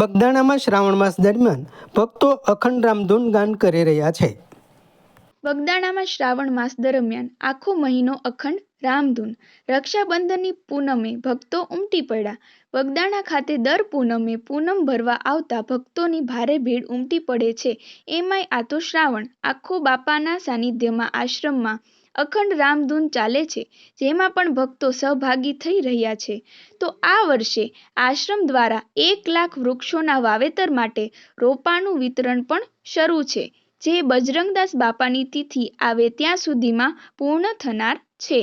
બગદાણામાં શ્રાવણ માસ દરમિયાન ભક્તો અખંડ રામધૂન ગાન કરી રહ્યા છે। બગદાણામાં શ્રાવણ માસ દરમિયાન આખો મહિનો અખંડ રામધૂન। રક્ષાબંધનની પૂનમે ભક્તો ઉમટી પડ્યા। બગદાણા ખાતે દર પૂનમે પૂનમ ભરવા આવતા ભક્તોની ભારે ભીડ ઉમટી પડે છે। એમાંય આ તો શ્રાવણ, આખો બાપાના સાનિધ્યમાં આશ્રમમાં અખંડ રામધૂન ચાલે છે, જેમાં પણ ભક્તો સહભાગી થઈ રહ્યા છે। તો આ વર્ષે આશ્રમ દ્વારા 1 લાખ વૃક્ષોના વાવેતર માટે રોપાનું વિતરણ પણ શરૂ છે, જે બજરંગદાસ બાપાની તિથિ આવે ત્યાં સુધીમાં પૂર્ણ થનાર છે।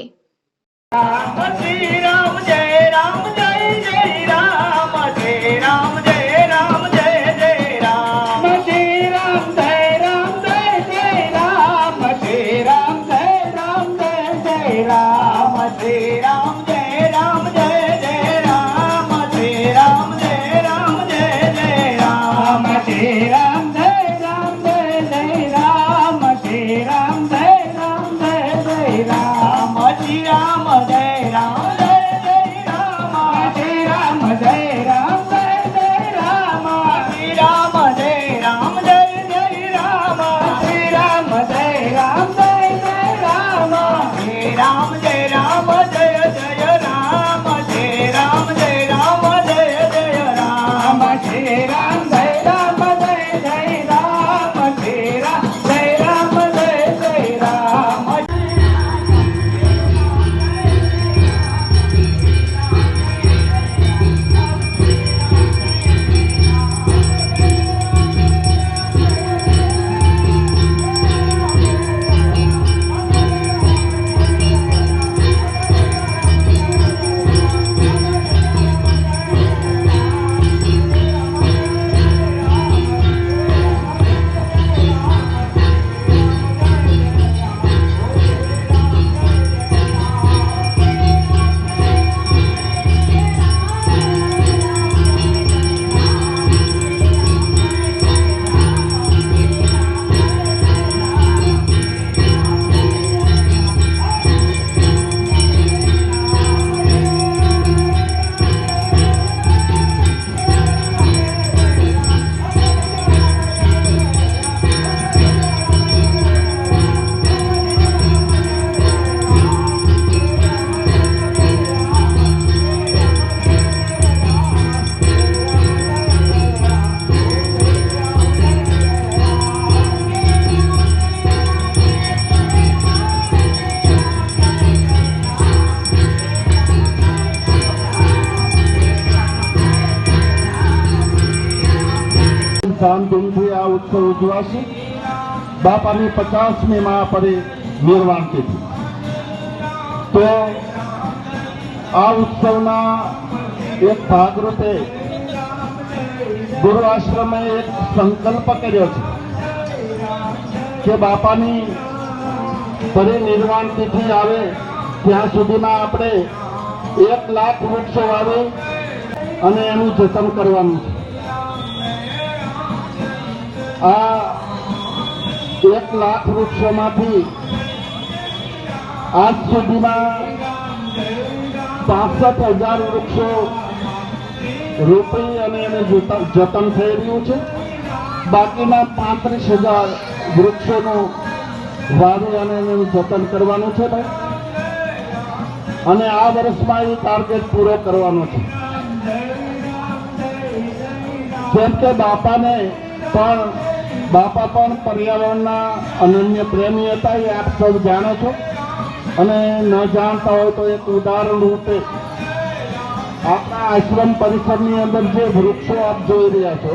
ધામધૂમથી આ ઉત્સવ ઉજવાશે। બાપાની 50મી મહાપરિનિર્વાણ તિથિ। તો આ ઉત્સવના એક ભાગરૂપે ગુરુ આશ્રમે એક સંકલ્પ કર્યો છે કે બાપાની પરિનિર્વાણ તિથિ આવે ત્યાં સુધીમાં આપણે 1 લાખ વૃક્ષો વાવી અને એનું જતન કરવાનું છે। આ 1 લાખ વૃક્ષોમાંથી આજ સુધીમાં 65,000 વૃક્ષો રોપી અને એને જતન થઈ રહ્યું છે। બાકીના 35,000 વૃક્ષોનું વાવી અને એનું જતન કરવાનું છે ભાઈ, અને આ વર્ષમાં એ ટાર્ગેટ પૂરો કરવાનો છે। જેમ કે બાપા પણ પર્યાવરણના અનન્ય પ્રેમી હતા, એ આપ સૌ જાણો છો। અને ન જાણતા હોય તો એક ઉદાહરણ રૂપે આપણા આશ્રમ પરિસરની અંદર જે વૃક્ષો આપ જોઈ રહ્યા છો,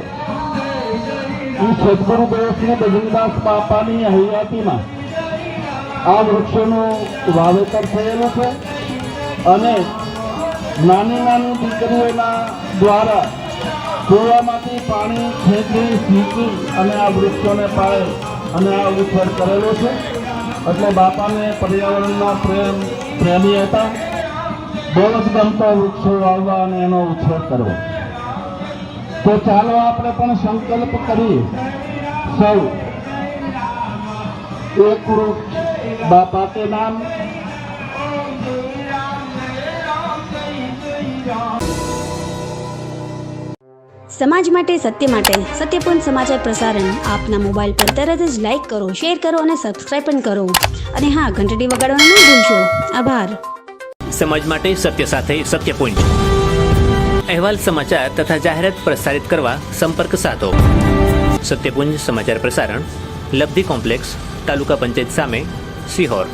એ સદગુરુદેવ શ્રી બજરંગદાસ બાપાની હયાતીમાં આ વૃક્ષોનું વાવેતર થયેલું છે। અને નાની નાની દીકરીઓના દ્વારા કૂવામાંથી પાણી ખેંચી સીંચી અને આ વૃક્ષોને પાળે અને આ ઉછેર કરેલો છે। એટલે બાપાને પર્યાવરણના પ્રેમી હતા। બહુ જ ગમતો વૃક્ષો વાવવા અને એનો ઉછેર કરવો। તો ચાલો આપણે પણ સંકલ્પ કરીએ સૌ, એક વૃક્ષ બાપા કે નામ। સમાજ માટે સત્ય માટે સત્યપૂર્ણ સમાચાર પ્રસારણ આપના મોબાઈલ પર તરત જ લાઈક કરો, શેર કરો અને સબસ્ક્રાઈબ પણ કરો. અને હા, ઘંટડી વગાડવાનું ન ભૂલશો. આભાર. સમાજ માટે સત્ય સાથે સત્યપૂર્ણ અહેવાલ, સમાચાર તથા જાહેરાત પ્રસારિત કરવા સંપર્ક સાધો. સત્યપુંજ સમાચાર પ્રસારણ, લબ્ધિ કોમ્પ્લેક્સ, તાલુકા પંચાયત સામે, સિહોર.